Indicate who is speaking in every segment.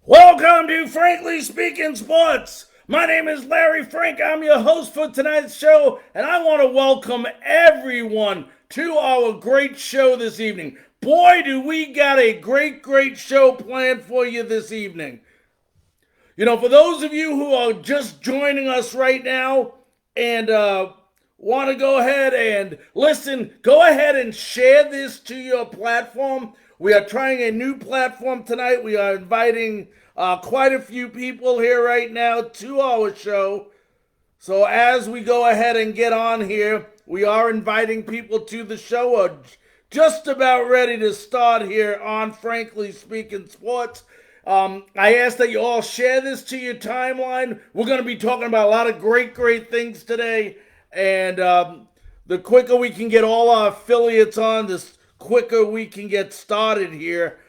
Speaker 1: Welcome to Frankly Speaking Sports. My name is Larry Frank. I'm your host for tonight's show, and I want to welcome everyone to our great show this evening. Boy, do we got a great show planned for you this evening. You know, for those of you who are just joining us right now and want to go ahead and listen, go ahead and share this to your platform. We are trying a new platform tonight. We are inviting quite a few people here right now to our show. So as we go ahead and get on here, we are inviting people to the show. We're just about ready to start here on Frankly Speaking Sports. I ask that you all share this to your timeline. We're going to be talking about a lot of great things today. And the quicker we can get all our affiliates on, the quicker we can get started here.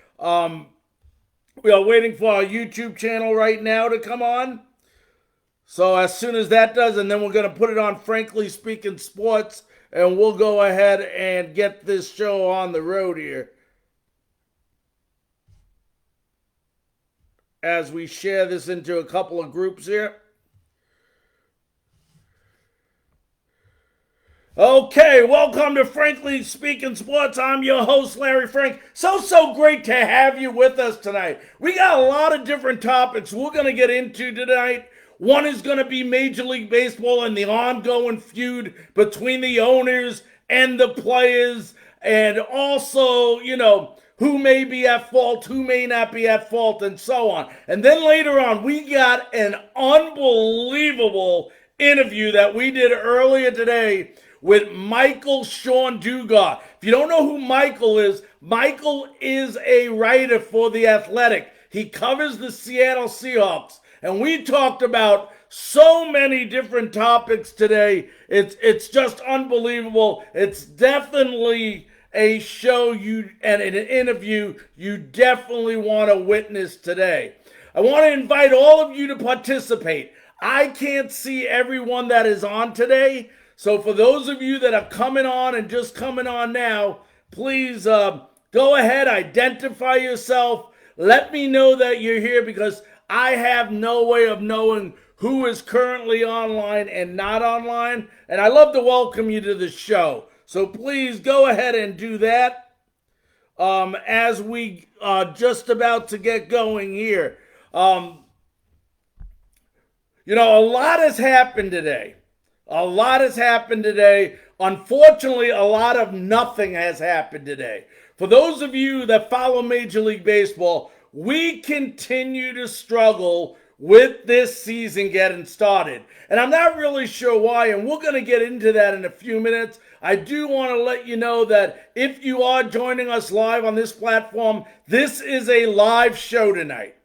Speaker 1: We are waiting for our YouTube channel right now to come on. So as soon as that does, and then we're going to put it on Frankly Speaking Sports, and we'll go ahead and get this show on the road here. As we share this into a couple of groups here. Okay, welcome to Frankly Speaking Sports. I'm your host, Larry Frank. So great to have you with us tonight. We got a lot of different topics we're going to get into tonight. One is going to be Major League Baseball and the ongoing feud between the owners and the players, and also, you know, who may be at fault, who may not be at fault, and so on. And then later on, we got an unbelievable interview that we did earlier today with Michael Shawn Dugar. If you don't know who Michael is a writer for The Athletic. He covers the Seattle Seahawks. And we talked about so many different topics today. It's just unbelievable. It's definitely a show and an interview you definitely want to witness today. I want to invite all of you to participate. I can't see everyone that is on today, so for those of you that are coming on and just coming on now, please go ahead, identify yourself, let me know that you're here, because I have no way of knowing who is currently online and not online, and I love to welcome you to the show. So please go ahead and do that as we are just about to get going here. You know, a lot has happened today. Unfortunately, a lot of nothing has happened today. For those of you that follow Major League Baseball, we continue to struggle with this season getting started. And I'm not really sure why, and we're going to get into that in a few minutes. I do want to let you know that if you are joining us live on this platform, this is a live show tonight.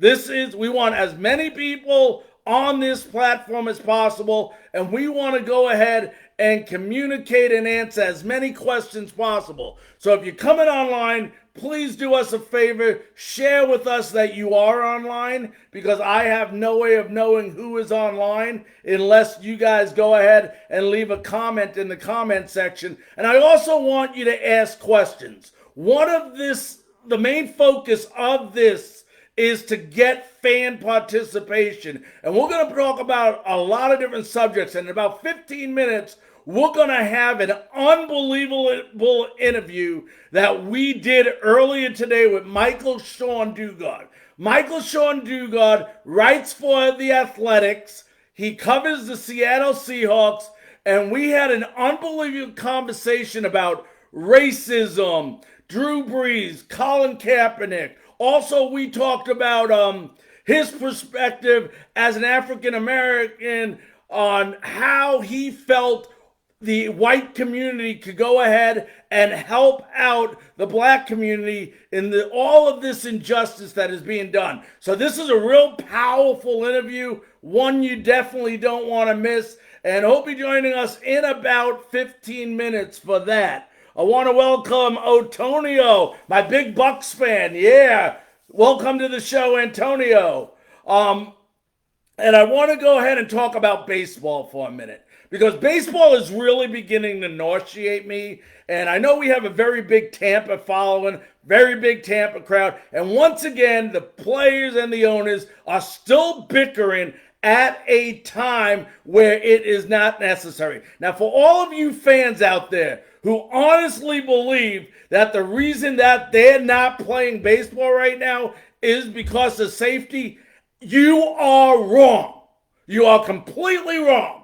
Speaker 1: We want as many people on this platform as possible, and we want to go ahead and communicate and answer as many questions possible. So if you're coming online, please do us a favor, share with us that you are online, because I have no way of knowing who is online unless you guys go ahead and leave a comment in the comment section. And I also want you to ask questions. The main focus of this is to get fan participation. And we're going to talk about a lot of different subjects. And in about 15 minutes, we're going to have an unbelievable interview that we did earlier today with Michael Shawn Dugar. Michael Shawn Dugar writes for The Athletics. He covers the Seattle Seahawks. And we had an unbelievable conversation about racism, Drew Brees, Colin Kaepernick. Also, we talked about his perspective as an African American on how he felt the white community could go ahead and help out the black community in all of this injustice that is being done. So this is a real powerful interview, one you definitely don't want to miss, and hope you're joining us in about 15 minutes for that. I want to welcome Antonio, my big Bucks fan. Yeah, welcome to the show, Antonio. And I want to go ahead and talk about baseball for a minute, because baseball is really beginning to nauseate me. And I know we have a very big Tampa following, very big Tampa crowd. And once again, the players and the owners are still bickering at a time where it is not necessary. Now, for all of you fans out there who honestly believe that the reason that they're not playing baseball right now is because of safety, you are wrong. You are completely wrong.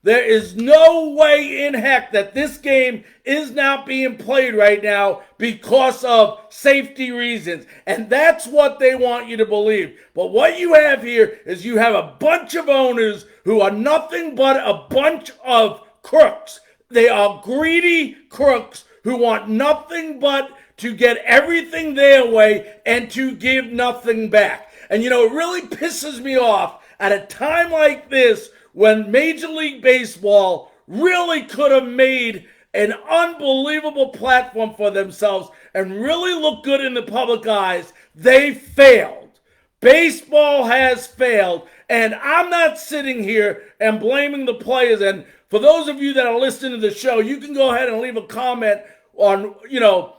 Speaker 1: There is no way in heck that this game is not being played right now because of safety reasons. And that's what they want you to believe. But what you have here is you have a bunch of owners who are nothing but a bunch of crooks. They are greedy crooks who want nothing but to get everything their way and to give nothing back. And it really pisses me off at a time like this when Major League Baseball really could have made an unbelievable platform for themselves and really look good in the public eyes. They failed. Baseball has failed. And I'm not sitting here and blaming the players. And for those of you that are listening to the show, you can go ahead and leave a comment on,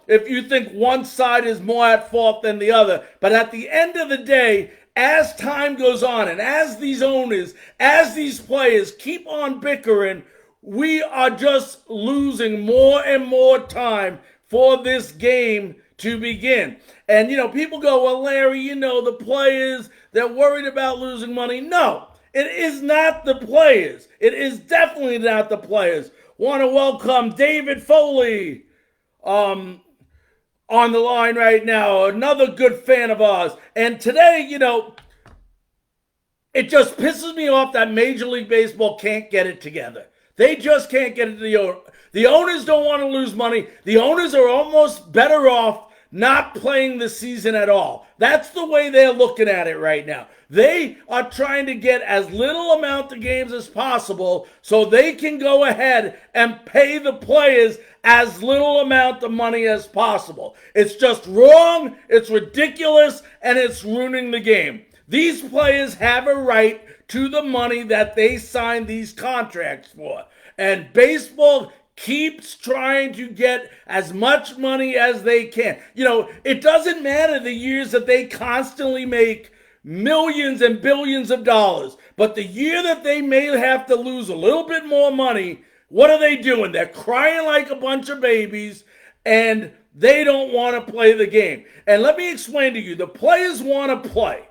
Speaker 1: if you think one side is more at fault than the other. But at the end of the day, as time goes on and as these owners, as these players keep on bickering, we are just losing more and more time for this game to begin. And, people go, well, Larry, the players, they're worried about losing money. No, it is not the players. It is definitely not the players. Want to welcome David Foley on the line right now, another good fan of ours. And today, it just pisses me off that Major League Baseball can't get it together. They just can't get it together. The owners don't want to lose money. The owners are almost better off not playing the season at all. That's the way they're looking at it right now. They are trying to get as little amount of games as possible so they can go ahead and pay the players as little amount of money as possible. It's just wrong, it's ridiculous, and it's ruining the game. These players have a right to the money that they signed these contracts for. And baseball keeps trying to get as much money as they can. It doesn't matter the years that they constantly make millions and billions of dollars. But the year that they may have to lose a little bit more money, what are they doing? They're crying like a bunch of babies, and they don't want to play the game. And let me explain to you, the players want to play.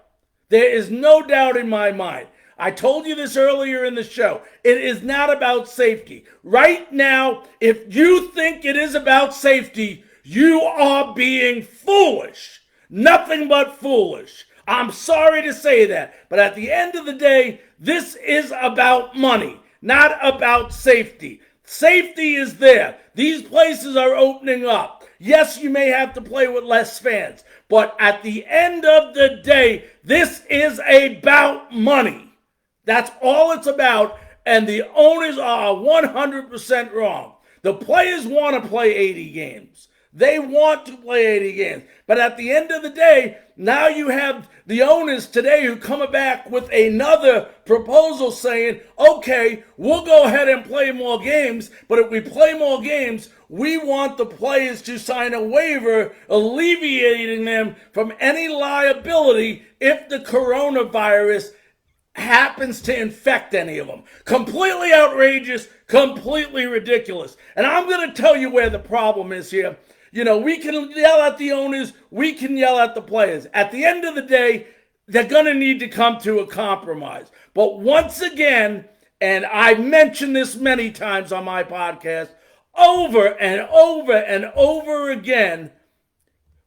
Speaker 1: There is no doubt in my mind. I told you this earlier in the show. It is not about safety. Right now, if you think it is about safety, you are being foolish. Nothing but foolish. I'm sorry to say that, but at the end of the day, this is about money, not about safety. Safety is there. These places are opening up. Yes, you may have to play with less fans, but at the end of the day, this is about money. That's all it's about, and the owners are 100% wrong. The players want to play 80 games. They want to play 80 games. But at the end of the day, now you have the owners today who come back with another proposal saying, okay, we'll go ahead and play more games, but if we play more games, we want the players to sign a waiver alleviating them from any liability if the coronavirus happens to infect any of them. Completely outrageous, completely ridiculous. And I'm going to tell you where the problem is here. We can yell at the owners, we can yell at the players. At the end of the day, they're going to need to come to a compromise. But once again, and I've mentioned this many times on my podcast, over and over and over again,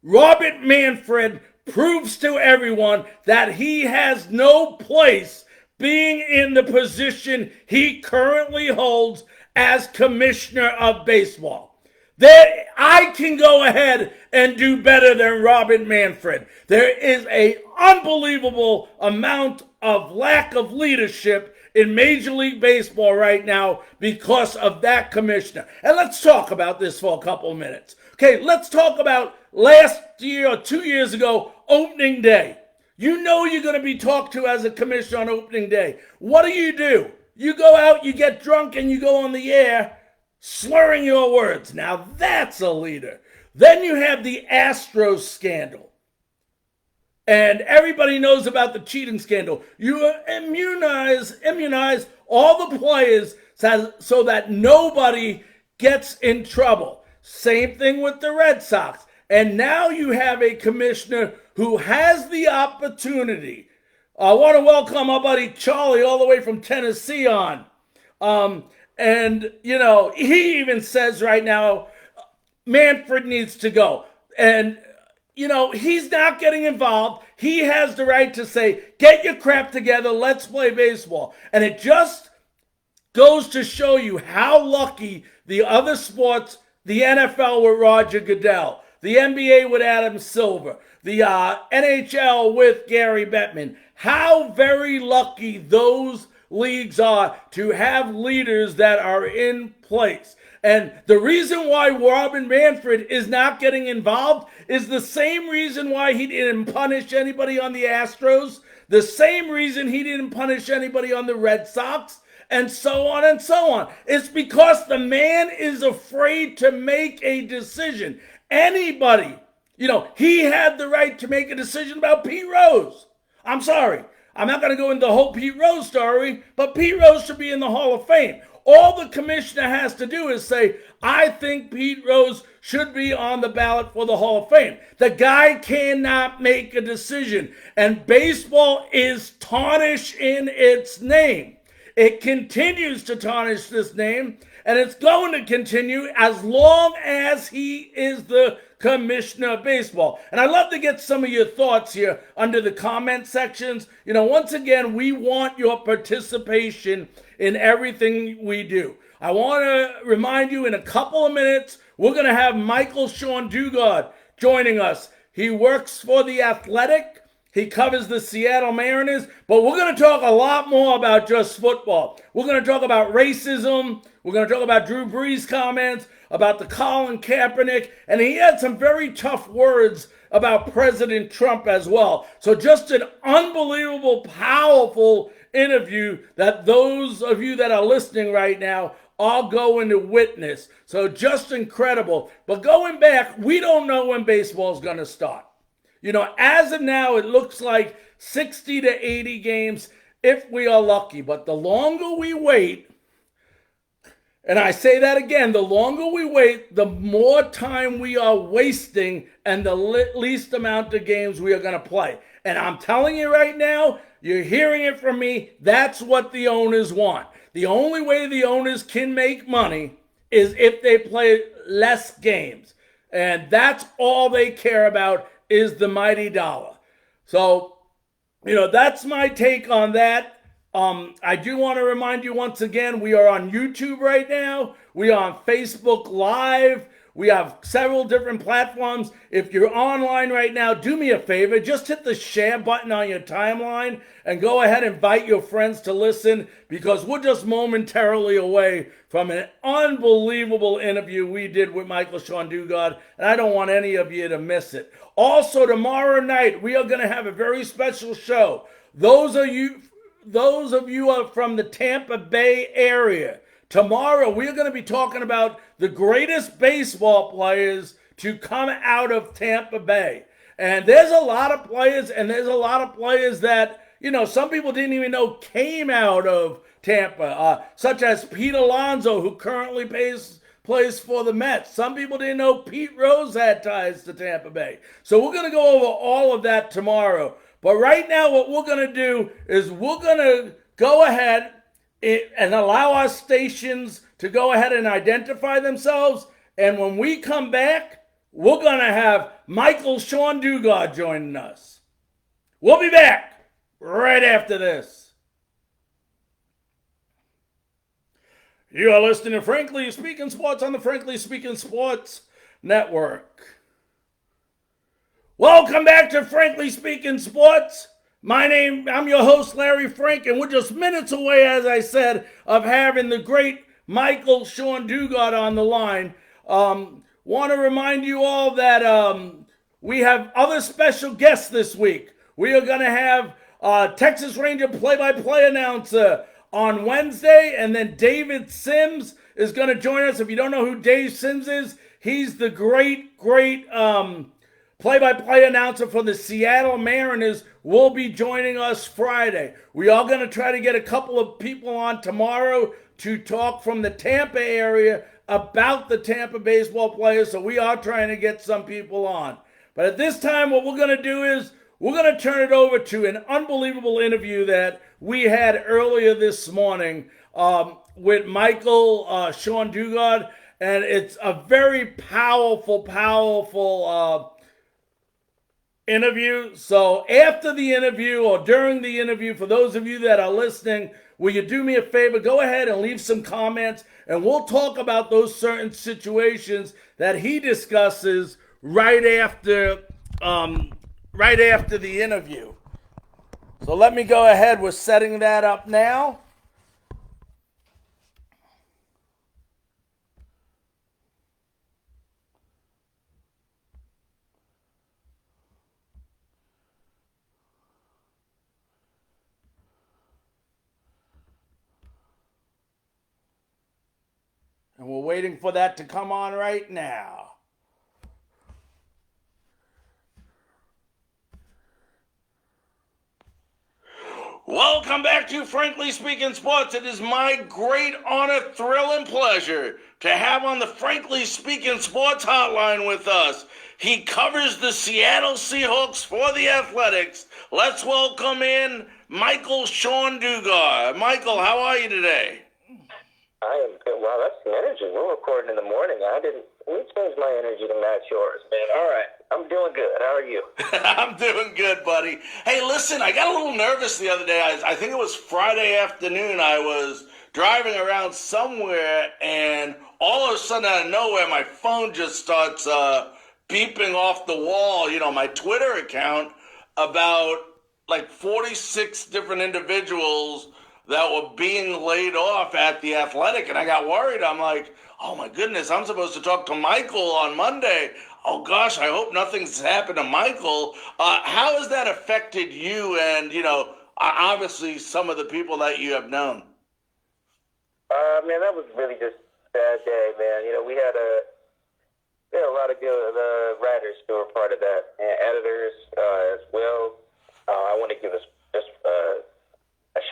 Speaker 1: Robert Manfred proves to everyone that he has no place being in the position he currently holds as commissioner of baseball. I can go ahead and do better than Robert Manfred. There is an unbelievable amount of lack of leadership in Major League Baseball right now because of that commissioner. And let's talk about this for a couple of minutes. Okay, let's talk about last year or 2 years ago, opening day. You know you're going to be talked to as a commissioner on opening day. What do? You go out, you get drunk, and you go on the air slurring your words. Now that's a leader. Then you have the Astros scandal. And everybody knows about the cheating scandal. You immunize all the players so that nobody gets in trouble. Same thing with the Red Sox. And now you have a commissioner who has the opportunity. I want to welcome our buddy Charlie all the way from Tennessee on. And, he even says right now, Manfred needs to go. And, he's not getting involved. He has the right to say, get your crap together, let's play baseball. And it just goes to show you how lucky the other sports, the NFL with Roger Goodell, the NBA with Adam Silver, the NHL with Gary Bettman, how very lucky those leagues are to have leaders that are in place. And the reason why Robin Manfred is not getting involved is the same reason why he didn't punish anybody on the Astros, the same reason he didn't punish anybody on the Red Sox, and so on and so on. It's because the man is afraid to make a decision. Anybody, he had the right to make a decision about Pete Rose. I'm sorry. I'm not going to go into the whole Pete Rose story, but Pete Rose should be in the Hall of Fame. All the commissioner has to do is say, I think Pete Rose should be on the ballot for the Hall of Fame. The guy cannot make a decision, and baseball is tarnished in its name. It continues to tarnish this name, and it's going to continue as long as he is the commissioner of baseball. And I'd love to get some of your thoughts here under the comment sections. Once again, we want your participation in everything we do. I want to remind you in a couple of minutes, we're going to have Michael Shawn Dugar joining us. He works for The Athletic. He covers the Seattle Mariners, but we're going to talk a lot more about just football. We're going to talk about racism. We're going to talk about Drew Brees' comments, about the Colin Kaepernick, and he had some very tough words about President Trump as well. So just an unbelievable, powerful interview that those of you that are listening right now are going to witness. So just incredible. But going back, we don't know when baseball is going to start. As of now, it looks like 60 to 80 games if we are lucky. But the longer we wait, and I say that again, the longer we wait, the more time we are wasting and the least amount of games we are going to play. And I'm telling you right now, you're hearing it from me, that's what the owners want. The only way the owners can make money is if they play less games. And that's all they care about is the mighty dollar. So, that's my take on that. I do want to remind you once again, we are on YouTube right now. We are on Facebook Live. We have several different platforms. If you're online right now, do me a favor. Just hit the share button on your timeline and go ahead and invite your friends to listen, because we're just momentarily away from an unbelievable interview we did with Michael Shawn Dugar, and I don't want any of you to miss it. Also, tomorrow night, we are going to have a very special show. Those of you who are from the Tampa Bay area, tomorrow we're going to be talking about the greatest baseball players to come out of Tampa Bay. And there's a lot of players, that, some people didn't even know came out of Tampa, such as Pete Alonso, who currently plays for the Mets. Some people didn't know Pete Rose had ties to Tampa Bay. So we're going to go over all of that tomorrow. But right now, what we're going to do is we're going to go ahead and allow our stations to go ahead and identify themselves. And when we come back, we're going to have Michael Shawn Dugar joining us. We'll be back right after this. You are listening to Frankly Speaking Sports on the Frankly Speaking Sports Network. Welcome back to Frankly Speaking Sports. I'm your host, Larry Frank, and we're just minutes away, as I said, of having the great Michael Shawn Dugar on the line. Want to remind you all that we have other special guests this week. We are going to have Texas Ranger play-by-play announcer on Wednesday. And then David Sims is going to join us. If you don't know who Dave Sims is, he's the great play-by-play announcer for the Seattle Mariners. Will be joining us Friday. We are going to try to get a couple of people on tomorrow to talk from the Tampa area about the Tampa baseball players. So we are trying to get some people on. But at this time, what we're going to do is we're going to turn it over to an unbelievable interview that we had earlier this morning with Michael Shawn Dugar. And it's a very powerful interview. So after the interview or during the interview, for those of you that are listening, will you do me a favor? Go ahead and leave some comments, and we'll talk about those certain situations that he discusses right after the interview. So let me go ahead. We're setting that up now. And we're waiting for that to come on right now. Welcome back to Frankly Speaking Sports. It is my great honor, thrill, and pleasure to have on the Frankly Speaking Sports hotline with us. He covers the Seattle Seahawks for the Athletics. Let's welcome in Michael Shawn Dugar. Michael, how are you today?
Speaker 2: I am good. Wow, that's some energy. We're recording in the morning. We changed my energy to match yours, man. All right. I'm doing good. How are you?
Speaker 1: I'm doing good, buddy. Hey, listen, I got a little nervous the other day. I think it was Friday afternoon. I was driving around somewhere, and all of a sudden, out of nowhere, my phone just starts beeping off the wall, my Twitter account, about like 46 different individuals that were being laid off at the Athletic, and I got worried. I'm like, oh my goodness, I'm supposed to talk to Michael on Monday. Oh gosh, I hope nothing's happened to Michael. How has that affected you and, obviously some of the people that you have known?
Speaker 2: Man, that was really just a bad day, man. We had a lot of good writers who were part of that, and editors as well. I want to give just a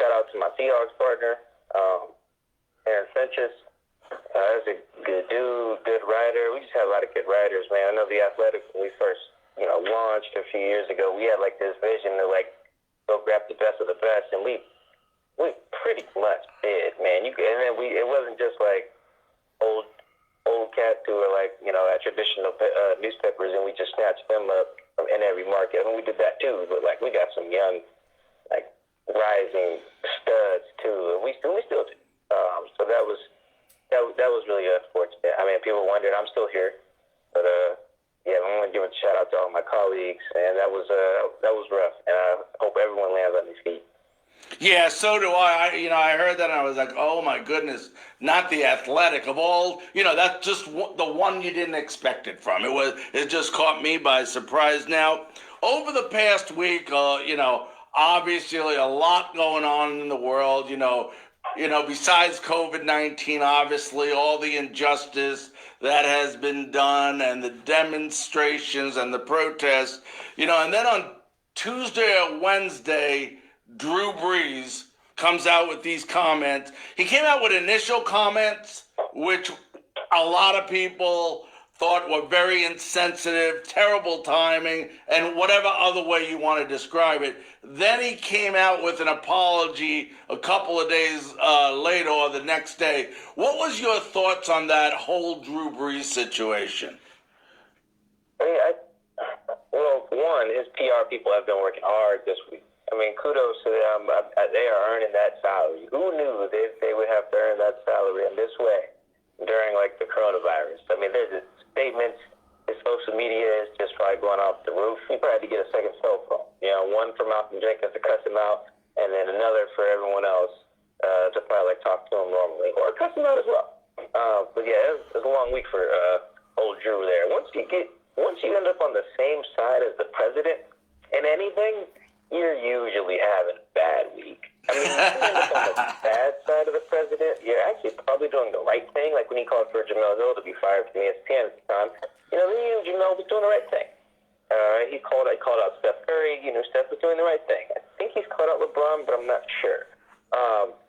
Speaker 2: shout out to my Seahawks partner, Aaron Finches. That's a good dude, good writer. We just had a lot of good writers, man. I know the Athletic, when we first, launched a few years ago, we had like this vision to go grab the best of the best, and we pretty much did, man. It wasn't just like old cats who were at traditional newspapers, and we just snatched them up in every market. I mean, we did that too, but we got some young, rising studs too, and we still do. So that was really unfortunate. I mean, people wondered. I'm still here, but I want to give a shout out to all my colleagues, and that was rough. And I hope everyone lands on their feet.
Speaker 1: Yeah, so do I. I heard that and I was like, oh my goodness, not the Athletic of all. That's just the one you didn't expect it from. It just caught me by surprise. Now, over the past week, obviously a lot going on in the world. Besides COVID-19, obviously all the injustice that has been done and the demonstrations and the protests, and then on Tuesday or Wednesday, Drew Brees comes out with these comments. He came out with initial comments, which a lot of people thought were very insensitive, terrible timing, and whatever other way you want to describe it. Then he came out with an apology a couple of days later or the next day. What was your thoughts on that whole Drew Brees situation?
Speaker 2: Well, one, his PR people have been working hard this week. I mean, kudos to them. They are earning that salary. Who knew they would have to earn that salary in this way during, the coronavirus? I mean, there's statements. His social media is just probably going off the roof. He probably had to get a second cell phone. One for Malcolm Jenkins to cuss him out, and then another for everyone else to probably talk to him normally or cuss him out as well. But yeah, it was a long week for old Drew there. Once you end up on the same side as the president in anything, you're usually having a bad week. I mean, you end up on the bad on, but I'm not sure.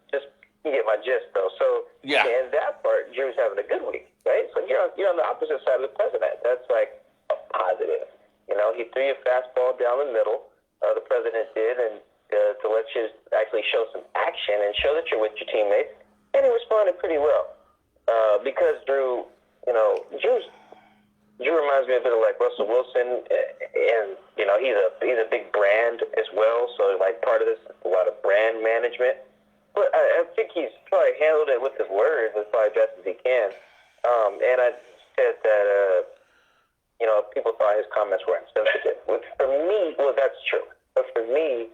Speaker 2: Just you get my gist, though. So in that part, Drew's having a good week, right? So you're on the opposite side of the president. That's like a positive. You know, he threw you a fastball down the middle. The president did, and to let you actually show some action and show that you're with your teammates. And he responded pretty well. Because Drew reminds me a bit of like Russell Wilson, and you know he's a big brand as well. So like part of this is a lot of brand management. But I think he's probably handled it with his words as probably best as he can. And I said that people thought his comments were insensitive. Which for me, well, that's true. But for me,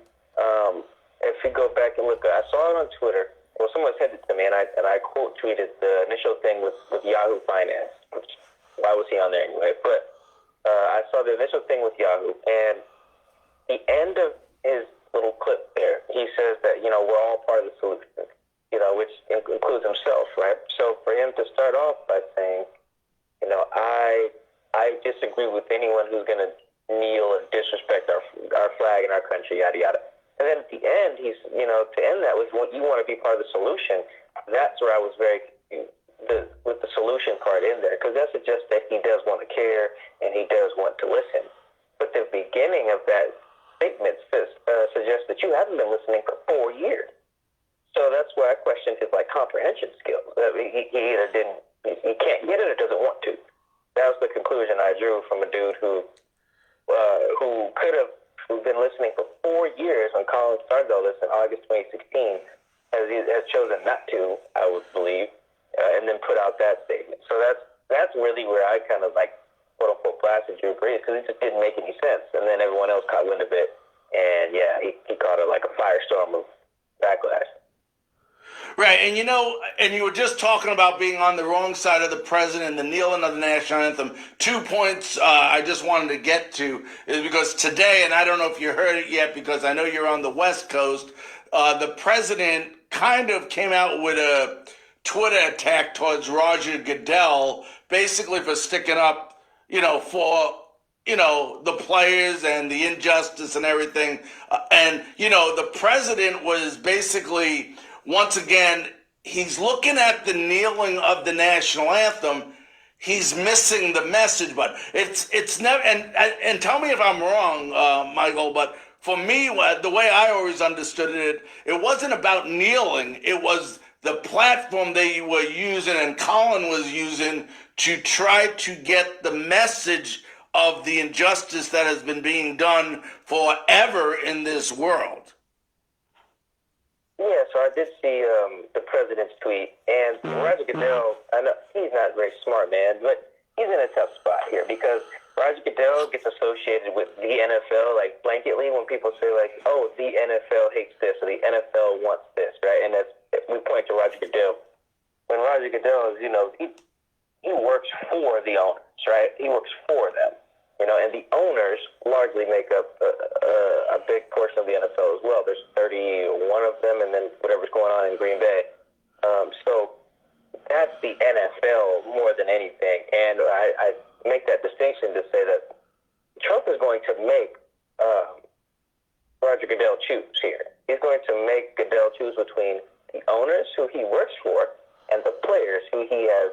Speaker 2: if you go back and look, I saw it on Twitter. Well, someone sent it to me, and I quote tweeted the initial thing with Yahoo Finance. Which, why was he on there anyway? But I saw the initial thing with Yahoo, and the end of his little clip there, he says that we're all part of the solution, which includes himself, right? So for him to start off by saying, I disagree with anyone who's going to kneel and disrespect our flag and our country, yada yada. And then at the end, he's, to end that with what you want to be part of the solution. That's where I was very confused with the solution part in there, because that suggests that he does want to care and he does want to listen. But the beginning of that statement suggests that you haven't been listening for 4 years. So that's why I questioned his comprehension skills. He either he can't get it or doesn't want to. That was the conclusion I drew from a dude who could have been listening for 4 years when Colin started all this in August 2016, has chosen not to, I would believe, and then put out that statement. So that's really where I kind of quote unquote blasted Drew Brees, because it just didn't make any sense. And then everyone else caught wind of it, and he caught it like a firestorm of backlash.
Speaker 1: Right, and you were just talking about being on the wrong side of the president, the kneeling of the national anthem. 2 points I just wanted to get to is because today, and I don't know if you heard it yet because I know you're on the West Coast, the president kind of came out with a Twitter attack towards Roger Goodell, basically for sticking up, for the players and the injustice and everything. The president was basically, once again, he's looking at the kneeling of the national anthem. He's missing the message, but it's never. And tell me if I'm wrong, Michael. But for me, the way I always understood it, it wasn't about kneeling. It was the platform they were using and Colin was using to try to get the message of the injustice that has been being done forever in this world.
Speaker 2: Yeah, so I did see the president's tweet, and Roger Goodell, I know he's not very smart, man, but he's in a tough spot here because Roger Goodell gets associated with the NFL, blanketly, when people say, oh, the NFL hates this, or the NFL wants this, right? And we point to Roger Goodell. When Roger Goodell is, he works for the owners, right? He works for them. And the owners largely make up a big portion of the NFL as well. There's 31 of them, and then whatever's going on in Green Bay. So that's the NFL more than anything. And I make that distinction to say that Trump is going to make Roger Goodell choose here. He's going to make Goodell choose between the owners who he works for and the players who he has,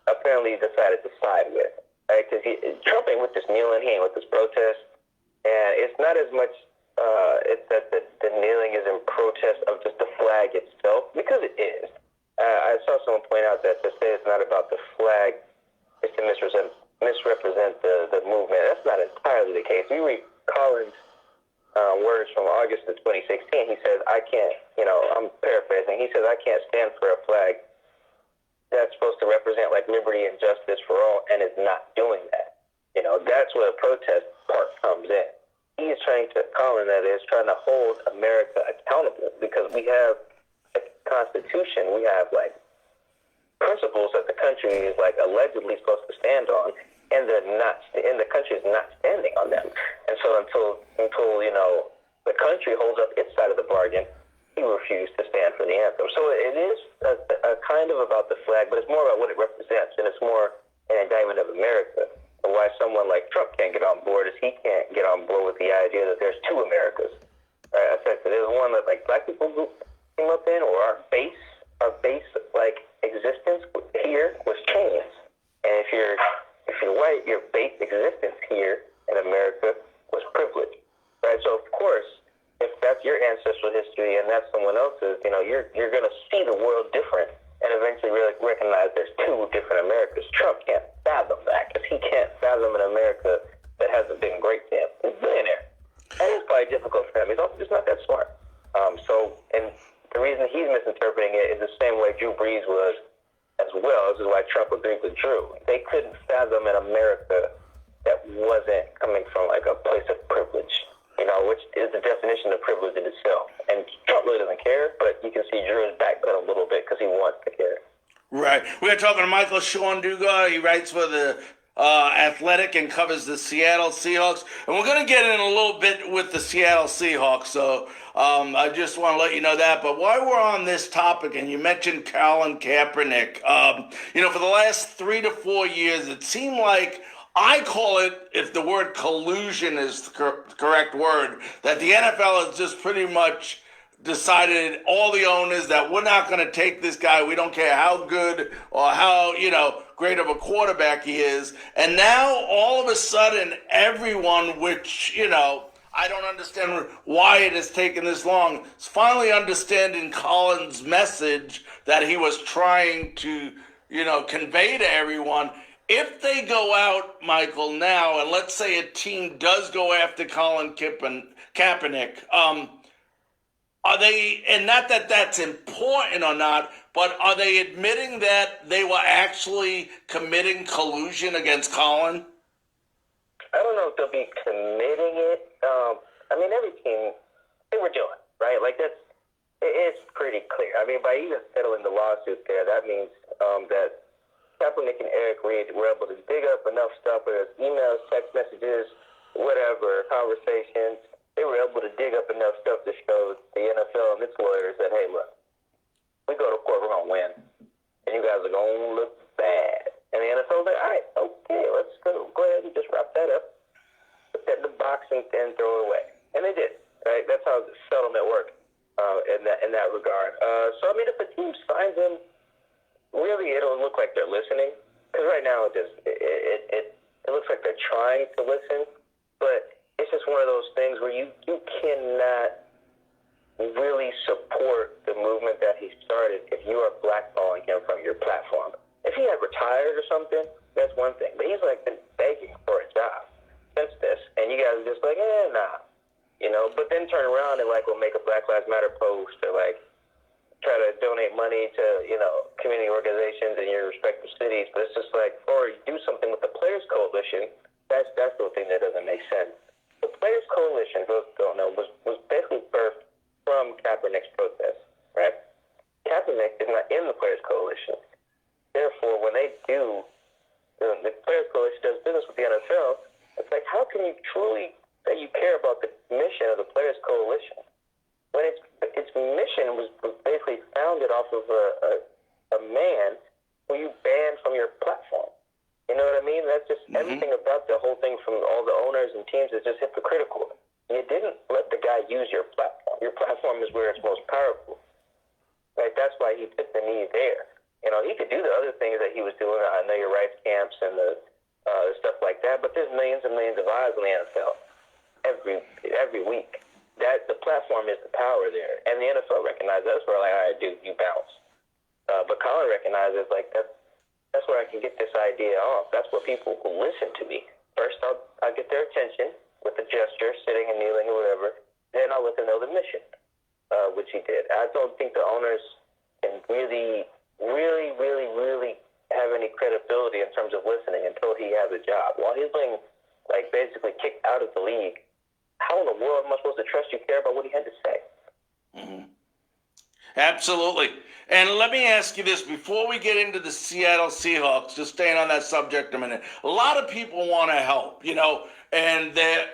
Speaker 2: apparently decided to side with. Right, because Trump ain't with this kneeling, he ain't with this protest, and it's not as much. It's that the kneeling is in protest of just the flag itself, because it is. I saw someone point out that to say it's not about the flag is to misrepresent the movement. That's not entirely the case. We read Colin's words from August of 2016. He says, "I can't." I'm paraphrasing. He says, "I can't stand for a flag that's supposed to represent liberty and justice for all, and is not doing that." That's where the protest part comes in. He is trying to, Colin, that is, trying to hold America accountable, because we have a constitution, we have principles that the country is allegedly supposed to stand on, and they're not, and the country is not standing on them. And so until the country holds up its side of the bargain, he refused to stand for the anthem. So it is a kind of about the flag, but it's more about what it represents, and it's more an indictment of America. And why someone like Trump can't get on board is he can't get on board with the idea that there's two Americas, right? that like black people came up in, or our base like existence here was chains. And if you're white, your base existence here in America was privilege, right? So of course, if that's your ancestral history and that's someone else's, you're gonna see the world different and eventually really recognize there's two different Americas. Trump can't fathom that because he can't fathom an America that hasn't been great to him. He's a billionaire. And it's probably difficult for him. He's also just not that smart. And the reason he's misinterpreting it is the same way Drew Brees was as well. This is why Trump agreed with Drew. They couldn't fathom an America that wasn't coming from like a place of privilege, which is the definition of privilege in itself. And Trump really doesn't care, but you can see Drew is backpedal a little bit because he wants to care.
Speaker 1: Right. We're talking to Michael Shawn Dugar. He writes for the Athletic and covers the Seattle Seahawks. And we're going to get in a little bit with the Seattle Seahawks. So I just want to let you know that. But while we're on this topic, and you mentioned Colin Kaepernick, for the last 3 to 4 years, it seemed like, I call it, if the word collusion is the correct word, that the NFL has just pretty much decided, all the owners, that we're not going to take this guy. We don't care how good or how, great of a quarterback he is. And now, all of a sudden, everyone, which, I don't understand why it has taken this long, is finally understanding Colin's message that he was trying to, convey to everyone. If they go out, Michael, now, and let's say a team does go after Colin Kaepernick, are they, and not that that's important or not, but are they admitting that they were actually committing collusion against Colin?
Speaker 2: I don't know if they'll be committing it. Every team, they were doing, right? Like, it's pretty clear. By even settling the lawsuit there, that means that Kaepernick and Eric Reid were able to dig up enough stuff, whether it's emails, text messages, whatever, conversations. They were able to dig up enough stuff to show the NFL and its lawyers that, hey, look, we go to court, we're going to win. And you guys are going to look bad. And the NFL was like, all right, okay, let's go ahead and just wrap that up, put that in the box and throw it away. And they did, right? That's how the settlement worked in that regard. If a team signs him, really it'll look like they're listening. Because right now it looks like they're trying to listen, but it's just one of those things where you cannot really support the movement that he started if you are blackballing him from your platform. If he had retired or something, that's one thing. But he's been begging for a job since this, and you guys are just like, nah. But then turn around and will make a Black Lives Matter post or try to donate money to, community organizations in your respective cities. But it's just or you do something with the Players Coalition, that's the thing that doesn't make sense. The Players Coalition, those who don't know, was basically birthed from Kaepernick's protest, right? Kaepernick is not in the Players Coalition. Therefore, when they do, the Players Coalition does business with the NFL, it's how can you truly say you care about the mission of the Players Coalition when its mission was basically founded off of a man who you banned from your platform? You know what I mean? That's just everything about the whole thing from all the owners and teams is just hypocritical. You didn't let the guy use your platform. Your platform is where it's most powerful. Right? That's why he took the knee there. He could do the other things that he was doing. I know your rights camps and the stuff like that, but there's millions and millions of eyes on the NFL every week. That the platform is the power there, and the NFL recognizes that's where all right, dude, you bounce. But Colin recognizes that's where I can get this idea off. That's where people will listen to me. First, I'll get their attention with a gesture, sitting and kneeling or whatever. Then I'll let them know the mission, which he did. I don't think the owners can really have any credibility in terms of listening until he has a job. While he's being basically kicked out of the league, how in the world am I supposed to trust you care about what he had to say?
Speaker 1: Mm-hmm. Absolutely. And let me ask you this before we get into the Seattle Seahawks, just staying on that subject a minute. A lot of people want to help, and they're,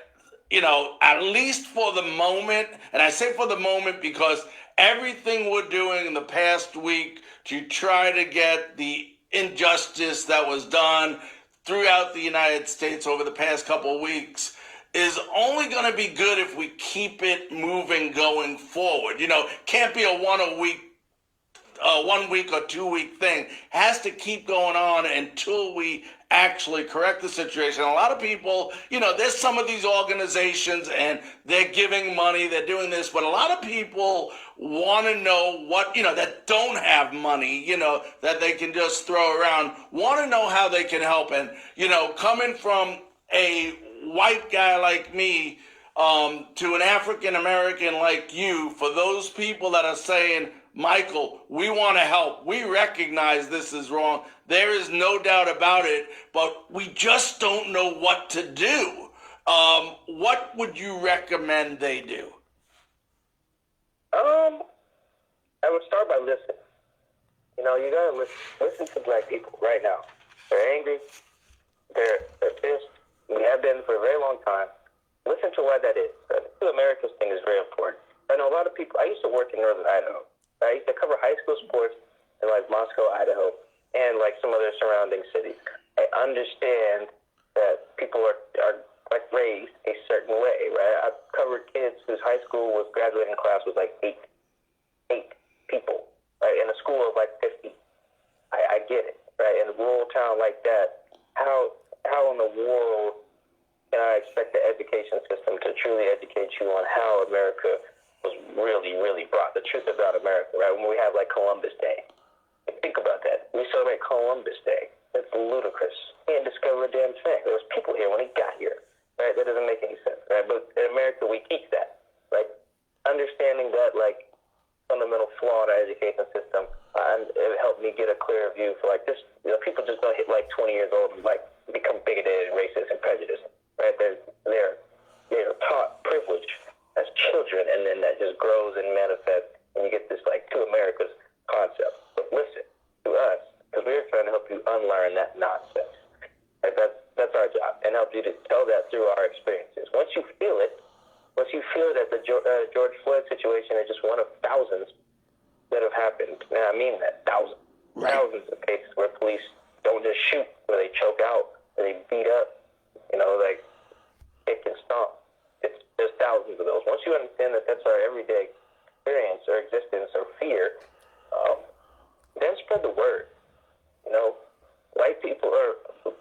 Speaker 1: at least for the moment, and I say for the moment because everything we're doing in the past week to try to get the injustice that was done throughout the United States over the past couple of weeks is only going to be good if we keep it moving going forward. Can't be a 1 week or 2 week thing. Has to keep going on until we actually correct the situation. A lot of people, there's some of these organizations and they're giving money, they're doing this, but a lot of people want to know what, that don't have money, that they can just throw around, want to know how they can help. And, coming from a white guy like me to an African American like you, for those people that are saying, Michael, we want to help. We recognize this is wrong. There is no doubt about it, but we just don't know what to do. What would you recommend they do?
Speaker 2: I would start by listening. You gotta listen to black people right now. They're angry. They're pissed. We have been for a very long time. Listen to why that is. The America's thing is very important. I know a lot of people. I used to work in northern Idaho. I used to cover high school sports in Moscow, Idaho, and some other surrounding cities. I understand that people are raised a certain way, right? I've covered kids whose high school graduating class was eight people, right? In a school of 50. I get it, right? In a rural town like that, how in the world can I expect the education system to truly educate you on how America was really, really brought the truth about America, right? When we have Columbus Day. Think about that. We celebrate Columbus Day. That's ludicrous. He didn't discover a damn thing. There was people here when he got here, right? That doesn't make any sense, right? But in America, we teach that, right? Understanding that, fundamental flaw in our education system, and it helped me get a clearer view for, this, people just don't hit, 20 years old and, become bigoted and racist and prejudiced, right? They're taught privilege as children, and then that just grows and manifests, and you get this two Americas concept. But listen to us, because we're trying to help you unlearn that nonsense. Right? That's our job, and help you to tell that through our experiences. Once you feel that the George Floyd situation is just one of thousands that have happened. Now I mean that thousands,
Speaker 1: right.
Speaker 2: Thousands of cases where police don't just shoot, where they choke out, where they beat up, kick and stomp. There's thousands of those. Once you understand that that's our everyday experience or existence or fear, then spread the word.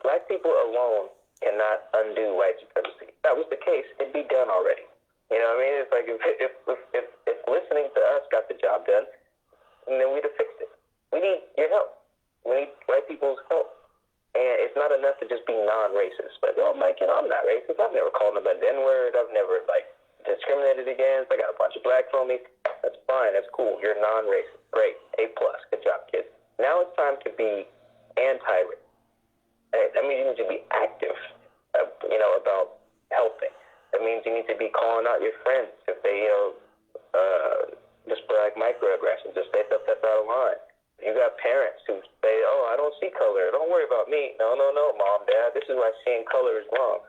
Speaker 2: Black people alone cannot undo white supremacy. If that was the case, it'd be done already. You know what I mean? It's if listening to us got the job done, then we'd have fixed it. We need your help. We need white people's help. And it's not enough to just be non-racist. Mike, I'm not racist. I've never called them an N-word. I've never, discriminated against. I got a bunch of black homies. That's fine. That's cool. You're non-racist. Great. A+. Good job, kids. Now it's time to be anti-racist. That means you need to be active, about helping. That means you need to be calling out your friends if they, display microaggressions, just say stuff that's out of line. You got parents who say, I don't see color. Don't worry about me. No, Mom, Dad, this is why seeing color is wrong.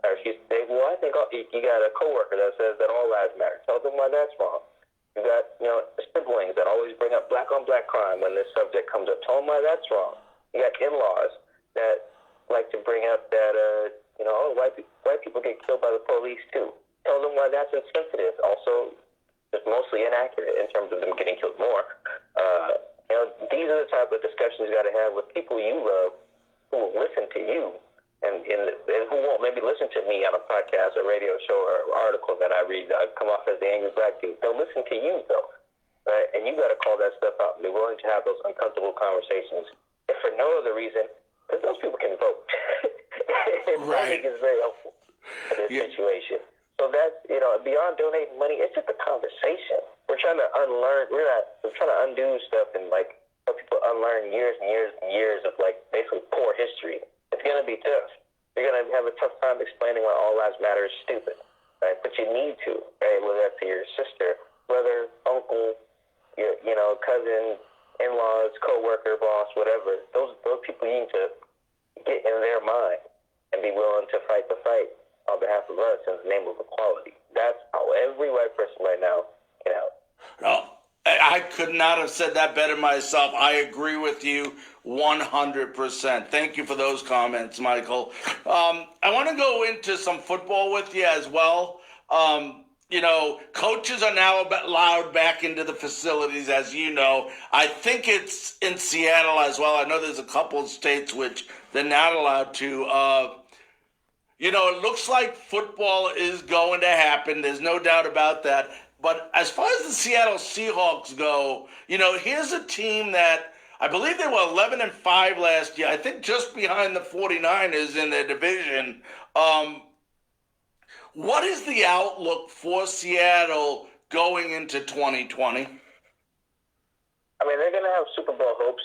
Speaker 2: Or she say, I think you got a coworker that says that all lives matter. Tell them why that's wrong. You got, siblings that always bring up black-on-black crime when this subject comes up. Tell them why that's wrong. You got in-laws that like to bring up that, white people get killed by the police, too. Tell them why that's insensitive. Also, it's mostly inaccurate in terms of them getting killed more. These are the type of discussions you got to have with people you love who will listen to you and who won't maybe listen to me on a podcast or radio show or article that I read. I come off as the angry black dude. They'll listen to you, though. Right? And you got to call that stuff out and be willing to have those uncomfortable conversations, if for no other reason, because those people can vote. Voting is very helpful in this situation. So that's, beyond donating money, it's just a conversation. We're trying to unlearn, we're trying to undo stuff and help people unlearn years and years and years of basically poor history. It's going to be tough. You're going to have a tough time explaining why all lives matter is stupid, right? But you need to, right? Whether that's to your sister, brother, uncle, your, cousin, in-laws, co-worker, boss, whatever. Those people you need to get in their mind and be willing to fight the fight on behalf of us in the name of equality. That's how every white person right now can help.
Speaker 1: No, I could not have said that better myself. I agree with you 100%. Thank you for those comments, Michael. I want to go into some football with you as well. Coaches are now allowed back into the facilities, as you know. I think it's in Seattle as well. I know there's a couple of states which they're not allowed to. It looks like football is going to happen. There's no doubt about that. But as far as the Seattle Seahawks go, here's a team that I believe they were 11-5 last year. I think just behind the 49ers in their division. What is the outlook for Seattle going into 2020?
Speaker 2: I mean, they're going to have Super Bowl hopes,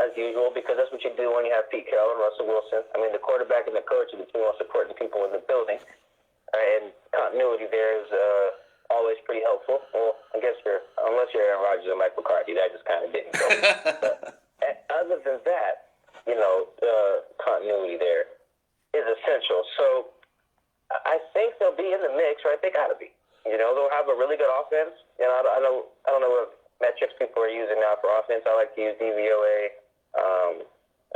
Speaker 2: as usual, because that's what you do when you have Pete Carroll and Russell Wilson. I mean, the quarterback and the coach are the two most important people in the building. And continuity there is always pretty helpful. Well, I guess unless you're Aaron Rodgers or Mike McCarthy, that just kind of didn't go. But other than that, the continuity there is essential. So I think they'll be in the mix, right? They got to be. They'll have a really good offense. I don't know what metrics people are using now for offense. I like to use DVOA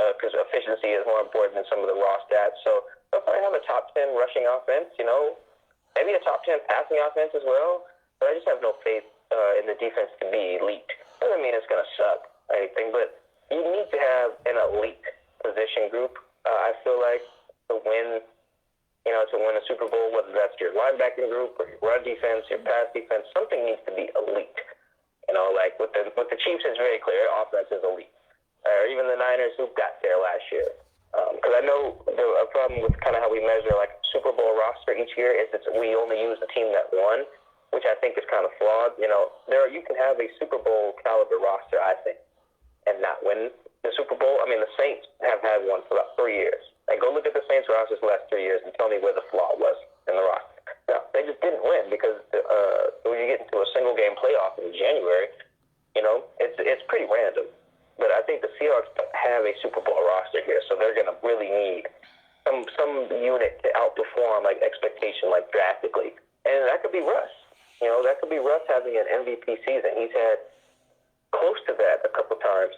Speaker 2: because efficiency is more important than some of the raw stats. So they'll probably have a top 10 rushing offense, maybe a top 10 passing offense as well. But I just have no faith in the defense to be elite. Doesn't mean it's going to suck or anything, but you need to have an elite position group, I feel like, to win a Super Bowl, whether that's your linebacking group or your run defense, your pass defense, something needs to be elite. Like with the Chiefs, it's very clear, offense is elite. Or even the Niners who got there last year. Because I know a problem with kind of how we measure like Super Bowl roster each year is that we only use the team that won, which I think is kind of flawed. You can have a Super Bowl caliber roster, I think, and not win the Super Bowl. I mean, the Saints have had one for about 3 years. Like, go look at the Saints rosters the last 3 years and tell me where the flaw was in the roster. No, they just didn't win because when you get into a single game playoff in January, it's pretty random. But I think the Seahawks have a Super Bowl roster here, so they're going to really need some unit to outperform like expectation, like drastically. And that could be Russ. That could be Russ having an MVP season. He's had close to that a couple times.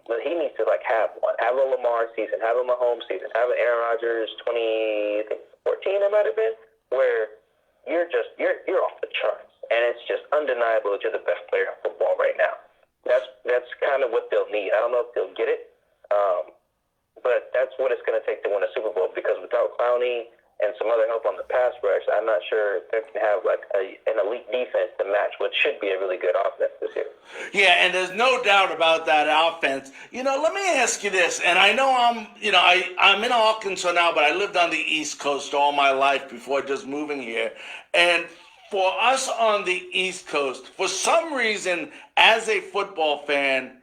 Speaker 2: But he needs to have one. Have a Lamar season. Have a Mahomes season. Have an Aaron Rodgers 2014 it might have been, where you're off the charts. And it's just undeniable that you're the best player in football right now. That's kind of what they'll need. I don't know if they'll get it, but that's what it's going to take to win a Super Bowl, because without Clowney and some other help on the pass rush, I'm not sure if they can have an elite defense to match what should be a really good offense this year.
Speaker 1: Yeah, and there's no doubt about that offense. Let me ask you this, and I know I'm in Arkansas now, but I lived on the East Coast all my life before just moving here. And for us on the East Coast, for some reason, as a football fan,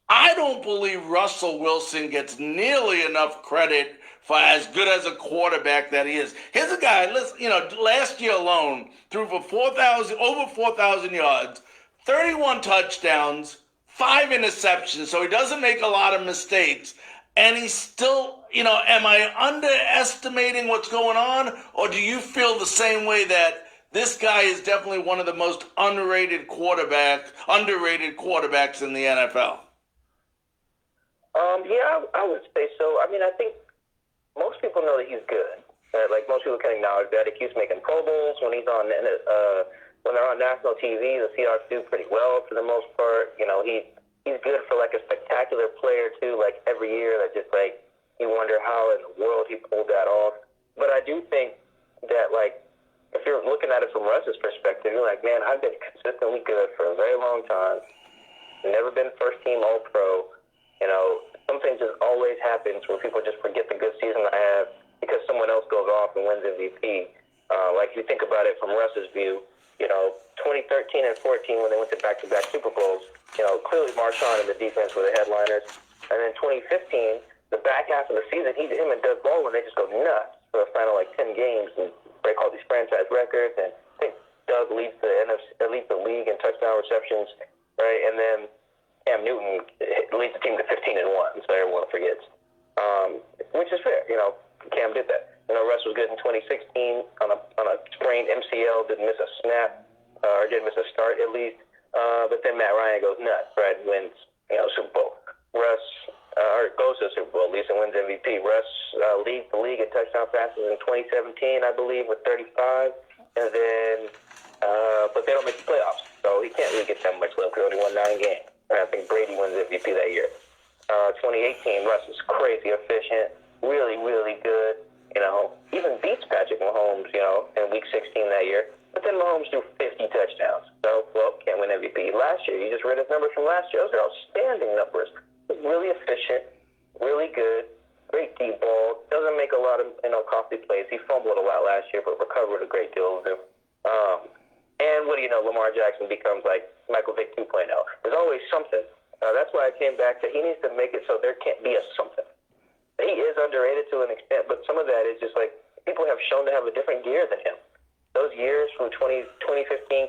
Speaker 1: I don't believe Russell Wilson gets nearly enough credit for as good as a quarterback that he is. Here's a guy, last year alone, threw for over 4,000 yards, 31 touchdowns, 5 interceptions, so he doesn't make a lot of mistakes. And he's still, am I underestimating what's going on? Or do you feel the same way that this guy is definitely one of the most underrated quarterbacks in the NFL?
Speaker 2: Yeah, I would say so. I mean, I think most people know that he's good. Most people can acknowledge that. He keeps making Pro Bowls when he's on when they're on national TV. The Seahawks do pretty well for the most part. He's good for a spectacular player too. Every year, that just you wonder how in the world he pulled that off. But I do think that if you're looking at it from Russ's perspective, you're like, man, I've been consistently good for a very long time. Never been first team All Pro. Something just always happens where people just forget the good season I have because someone else goes off and wins MVP. If you think about it from Russ's view, 2013 and 14 when they went to back-to-back Super Bowls, clearly Marshawn and the defense were the headliners. And then 2015, the back half of the season, him and Doug Baldwin, they just go nuts for the final 10 games and break all these franchise records. And I think Doug leads the league in touchdown receptions, right? And then Cam Newton leads the team to 15-1, so everyone forgets, which is fair. Cam did that. Russ was good in 2016 on a sprained MCL, didn't miss a snap, or didn't miss a start at least. But then Matt Ryan goes nuts, right? Wins, Super Bowl. Russ or goes to the Super Bowl at least and wins MVP. Russ leads the league in touchdown passes in 2017, I believe, with 35, and then but they don't make the playoffs, so he can't really get that much love because he only won 9 games. And I think Brady wins MVP that year. 2018, Russ is crazy efficient, really, really good. Even beats Patrick Mahomes, in Week 16 that year. But then Mahomes threw 50 touchdowns. So, can't win MVP. Last year, you just read his numbers from last year. Those are outstanding numbers. He's really efficient, really good, great deep ball. Doesn't make a lot of, costly plays. He fumbled a lot last year, but recovered a great deal of them. And what do you know, Lamar Jackson becomes like Michael Vick 2.0. There's always something. That's why I came back to he needs to make it so there can't be a something. He is underrated to an extent, but some of that is just like people have shown to have a different gear than him. Those years from 2015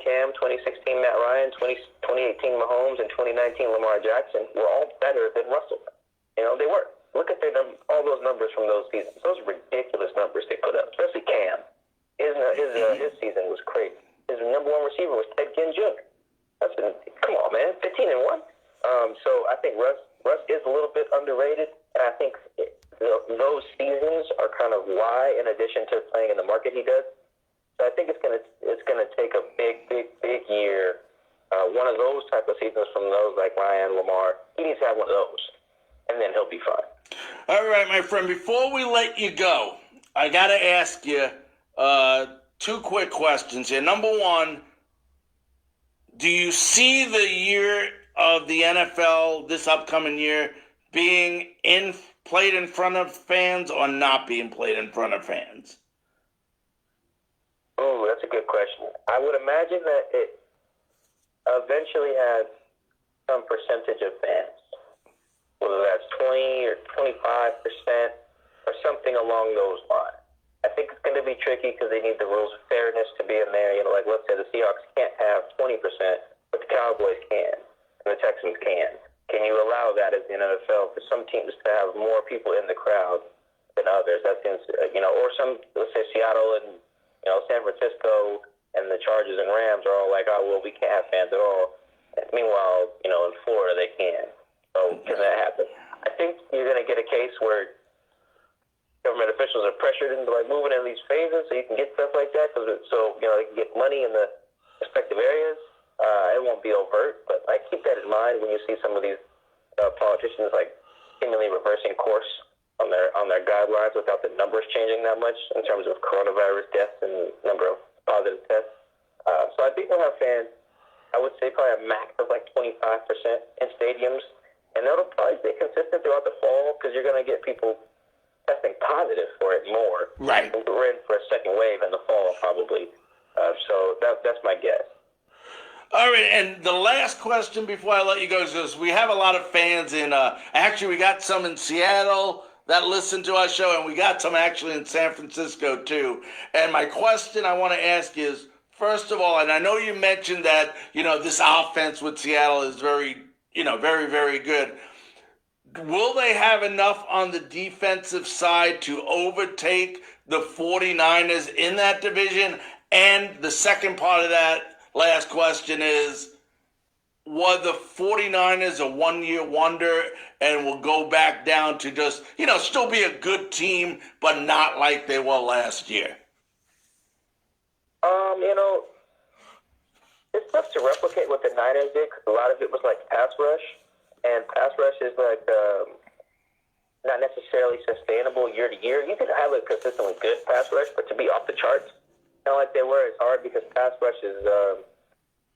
Speaker 2: Cam, 2016 Matt Ryan, 2018 Mahomes, and 2019 Lamar Jackson were all better than Russell. They were. Look at all those numbers from those seasons. Those are ridiculous numbers they put up, especially Cam. His season was crazy. His number one receiver was Ted Ginn Jr. Come on, man, 15-1. So I think Russ is a little bit underrated, and I think those seasons are kind of why, in addition to playing in the market he does. So I think it's gonna take a big year. One of those type of seasons from those like Ryan, Lamar. He needs to have one of those, and then he'll be fine.
Speaker 1: All right, my friend. Before we let you go, I gotta ask you 2 quick questions here. Number one, do you see the year of the NFL this upcoming year being played in front of fans or not being played in front of fans?
Speaker 2: Oh, that's a good question. I would imagine that it eventually has some percentage of fans, whether that's 20 or 25% or something along those lines. I think it's going to be tricky because they need the rules of fairness to be in there. Like let's say the Seahawks can't have 20%, but the Cowboys can, and the Texans can. Can you allow that as the NFL for some teams to have more people in the crowd than others? That seems, or some, let's say Seattle and San Francisco and the Chargers and Rams are all like, oh well, we can't have fans at all. And meanwhile, in Florida they can. So can that happen? I think you're going to get a case where government officials are pressured into moving in these phases so you can get stuff like that, so they can get money in the respective areas. It won't be overt, but keep that in mind when you see some of these politicians seemingly reversing course on their guidelines without the numbers changing that much in terms of coronavirus deaths and number of positive tests. So I think we'll have fans. I would say probably a max of 25% in stadiums, and that'll probably stay consistent throughout the fall because you're going to get people testing positive for it more.
Speaker 1: Right.
Speaker 2: We're in for a second wave in the fall, probably. So that's my guess.
Speaker 1: All right, and the last question before I let you go is we have a lot of fans in, actually we got some in Seattle that listen to our show, and we got some actually in San Francisco too. And my question I want to ask is, first of all, and I know you mentioned that, this offense with Seattle is very, very, very good. Will they have enough on the defensive side to overtake the 49ers in that division? And the second part of that last question is, were the 49ers a one-year wonder and will go back down to just, still be a good team, but not like they were last year?
Speaker 2: It's tough to replicate what the Niners did because a lot of it was pass rush. And pass rush is not necessarily sustainable year to year. You can have a consistently good pass rush, but to be off the charts, like they were, it's hard because pass rush is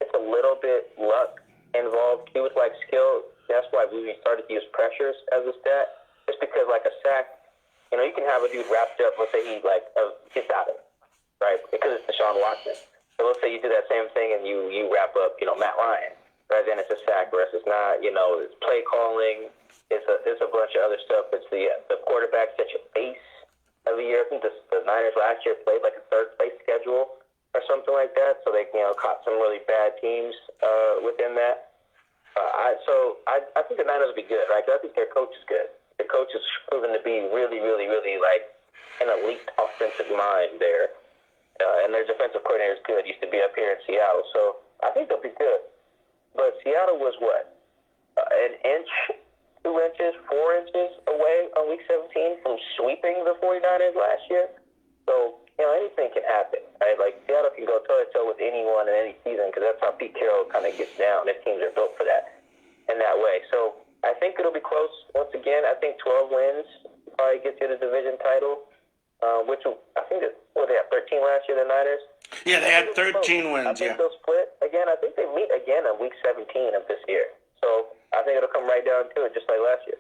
Speaker 2: it's a little bit luck involved too with skill. That's why we started to use pressures as a stat. Just because a sack, you can have a dude wrapped up. Let's say he gets out of it, right? Because it's Deshaun Watson. So let's say you do that same thing and you wrap up, Matt Ryan. Right, then it's a sack rest. It's not, it's play calling. It's a bunch of other stuff. It's the quarterback set your pace every year. I think the Niners last year played a third place schedule or something like that. So they caught some really bad teams within that. I think the Niners will be good, right? 'Cause I think their coach is good. The coach is proven to be really, really, really an elite offensive mind there, and their defensive coordinator is good. Used to be up here in Seattle, so I think they'll be good. But Seattle was what? An inch 2 inches, 4 inches away on Week 17 from sweeping the 49ers last year. So, anything can happen, right? Like, Seattle can go toe-to-toe with anyone in any season because that's how Pete Carroll kind of gets down. Their teams are built for that in that way. So, I think it'll be close once again. I think 12 wins probably gets you the division title, which I think they had 13 last year, the Niners.
Speaker 3: Yeah, they had 13 wins,
Speaker 2: I think they'll split again. I think they meet again on Week 17 of this year. So, I think it'll come right down to it just like last year.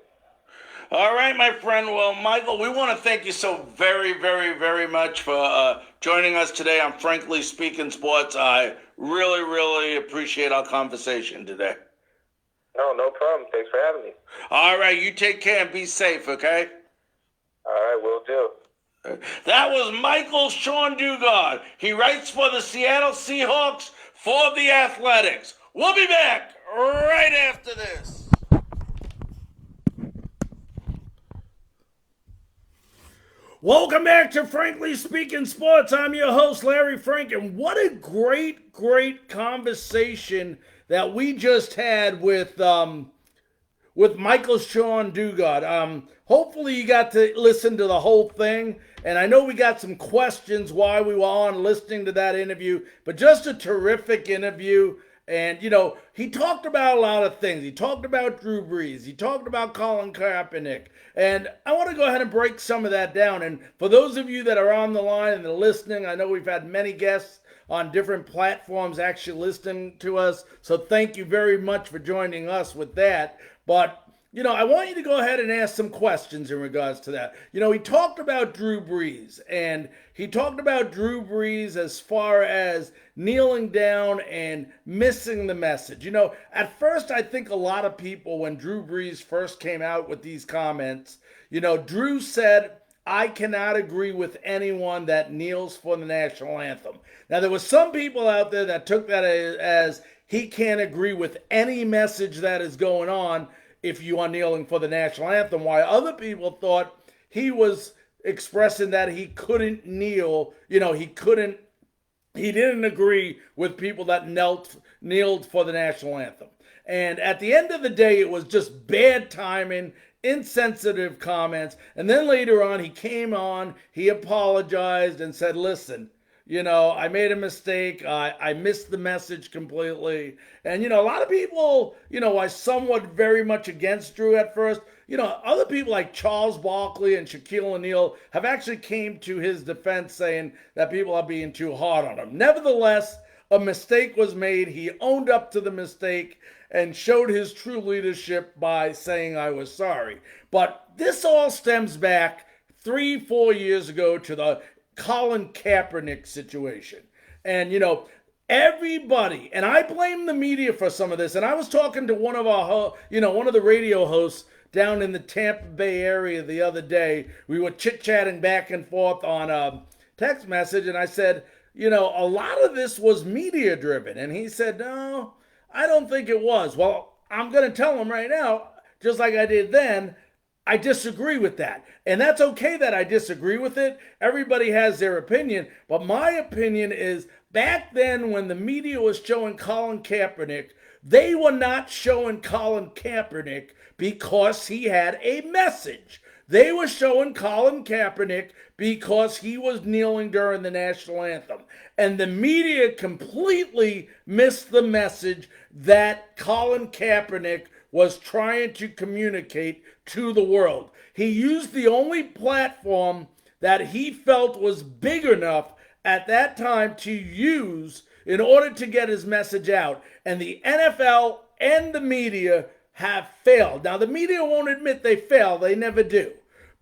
Speaker 3: All right, my friend. Well, Michael, we want to thank you so very, very, very much for joining us today on Frankly Speaking Sports. I really, really appreciate our conversation today.
Speaker 2: No problem. Thanks for having me.
Speaker 3: All right, you take care and be safe, okay?
Speaker 2: All right, will do.
Speaker 3: That was Michael Shawn Dugar. He writes for the Seattle Seahawks for The Athletics. We'll be back right after this.
Speaker 1: Welcome back to Frankly Speaking Sports. I'm your host, Larry Frank, and what a great, great conversation that we just had with Michael Shawn Dugar. Hopefully you got to listen to the whole thing, and I know we got some questions while we were on listening to that interview, but just a terrific interview. And, he talked about a lot of things. He talked about Drew Brees. He talked about Colin Kaepernick. And I want to go ahead and break some of that down. And for those of you that are on the line and are listening, I know we've had many guests on different platforms actually listening to us. So thank you very much for joining us with that. But, I want you to go ahead and ask some questions in regards to that. He talked about Drew Brees, and he talked about Drew Brees as far as kneeling down and missing the message. At first, I think a lot of people, when Drew Brees first came out with these comments, Drew said, I cannot agree with anyone that kneels for the national anthem. Now, there were some people out there that took that as he can't agree with any message that is going on if you are kneeling for the national anthem, while other people thought he was expressing that he couldn't kneel, he didn't agree with people that kneeled for the national anthem. And at the end of the day, it was just bad timing, insensitive comments. And then later on, he came on, he apologized and said, listen, I made a mistake. I missed the message completely. And, a lot of people, are somewhat very much against Drew at first. Other people like Charles Barkley and Shaquille O'Neal have actually came to his defense saying that people are being too hard on him. Nevertheless, a mistake was made. He owned up to the mistake and showed his true leadership by saying, I was sorry. But this all stems back 3-4 years ago to the Colin Kaepernick situation. And, everybody, and I blame the media for some of this, and I was talking to one of one of the radio hosts down in the Tampa Bay area the other day. We were chit-chatting back and forth on a text message, and I said, a lot of this was media-driven. And he said, no, I don't think it was. Well, I'm going to tell him right now, just like I did then, I disagree with that. And that's okay that I disagree with it. Everybody has their opinion. But my opinion is back then when the media was showing Colin Kaepernick, they were not showing Colin Kaepernick because he had a message. They were showing Colin Kaepernick because he was kneeling during the national anthem. And the media completely missed the message that Colin Kaepernick was trying to communicate to the world. He used the only platform that he felt was big enough at that time to use in order to get his message out. And the NFL and the media have failed. Now, the media won't admit they fail. They never do.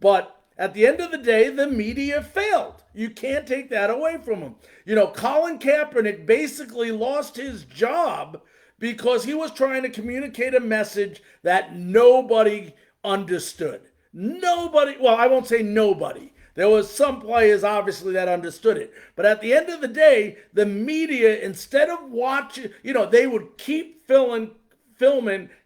Speaker 1: But at the end of the day, the media failed. You can't take that away from them. Colin Kaepernick basically lost his job because he was trying to communicate a message that nobody understood. Nobody, well, I won't say nobody. There was some players, obviously, that understood it. But at the end of the day, the media, instead of watching, they would keep filming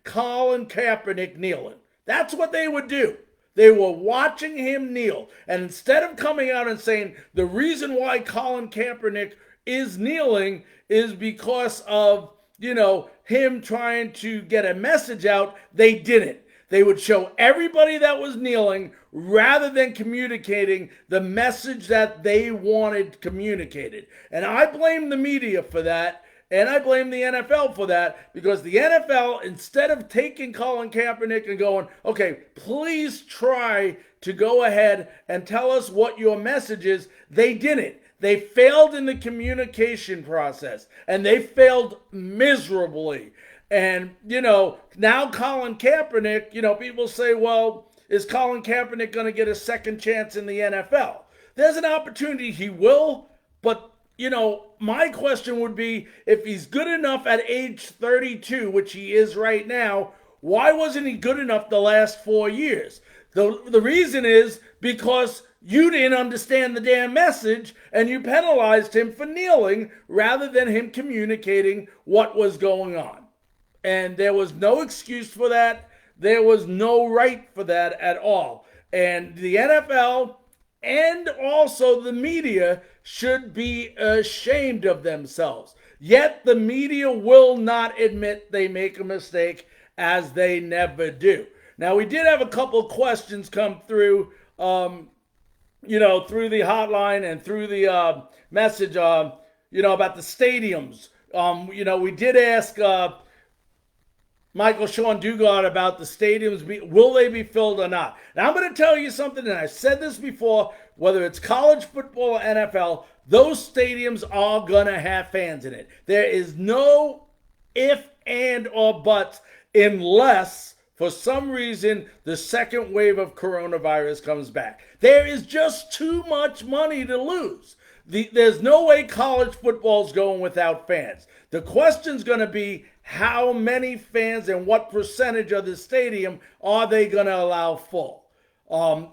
Speaker 1: Colin Kaepernick kneeling. That's what they would do. They were watching him kneel. And instead of coming out and saying the reason why Colin Kaepernick is kneeling is because of, him trying to get a message out, they didn't. They would show everybody that was kneeling rather than communicating the message that they wanted communicated. And I blame the media for that. And I blame the NFL for that, because the NFL, instead of taking Colin Kaepernick and going, okay, please try to go ahead and tell us what your message is, they didn't. They failed in the communication process, and they failed miserably. And, now Colin Kaepernick, people say, well, is Colin Kaepernick going to get a second chance in the NFL? There's an opportunity he will, but my question would be, if he's good enough at age 32, which he is right now, why wasn't he good enough the last 4 years? The reason is because you didn't understand the damn message and you penalized him for kneeling rather than him communicating what was going on. And there was no excuse for that. There was no right for that at all. And the NFL and also the media should be ashamed of themselves. Yet the media will not admit they make a mistake, as they never do. Now, we did have a couple of questions come through, through the hotline and through the message, about the stadiums. We did ask Michael Shawn Dugar about the stadiums. Will they be filled or not? Now, I'm going to tell you something, and I've said this before, whether it's college football or NFL, those stadiums are going to have fans in it. There is no if, and, or buts, unless, for some reason, the second wave of coronavirus comes back. There is just too much money to lose. There's no way college football's going without fans. The question's going to be, how many fans and what percentage of the stadium are they going to allow full?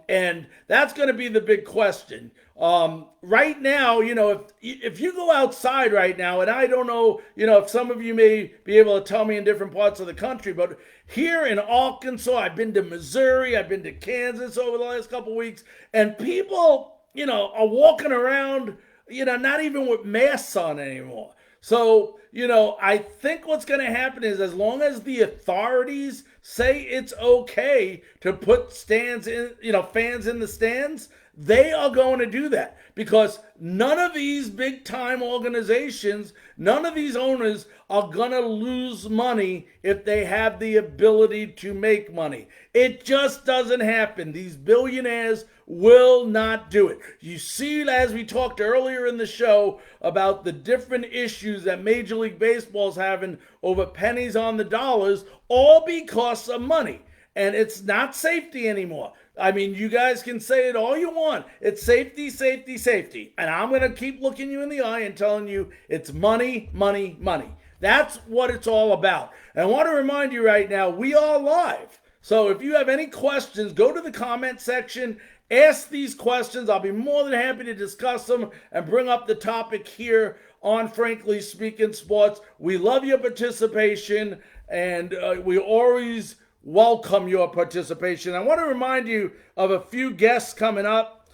Speaker 1: And that's going to be the big question. Right now, if you go outside right now, and I don't know, if some of you may be able to tell me in different parts of the country, but here in Arkansas, I've been to Missouri, I've been to Kansas over the last couple of weeks, and people, are walking around, not even with masks on anymore. So, I think what's going to happen is, as long as the authorities say it's okay to put fans in the stands, they are going to do that, because none of these big time organizations, none of these owners are going to lose money if they have the ability to make money. It just doesn't happen. These billionaires will not do it. You see, as we talked earlier in the show about the different issues that Major League Baseball is having over pennies on the dollars, all because of money. And it's not safety anymore. I mean, you guys can say it all you want. It's safety, safety, safety. And I'm going to keep looking you in the eye and telling you it's money, money, money. That's what it's all about. And I want to remind you right now, we are live. So if you have any questions, go to the comment section, ask these questions. I'll be more than happy to discuss them and bring up the topic here on Frankly Speaking Sports. We love your participation, and we always welcome your participation. I want to remind you of a few guests coming up.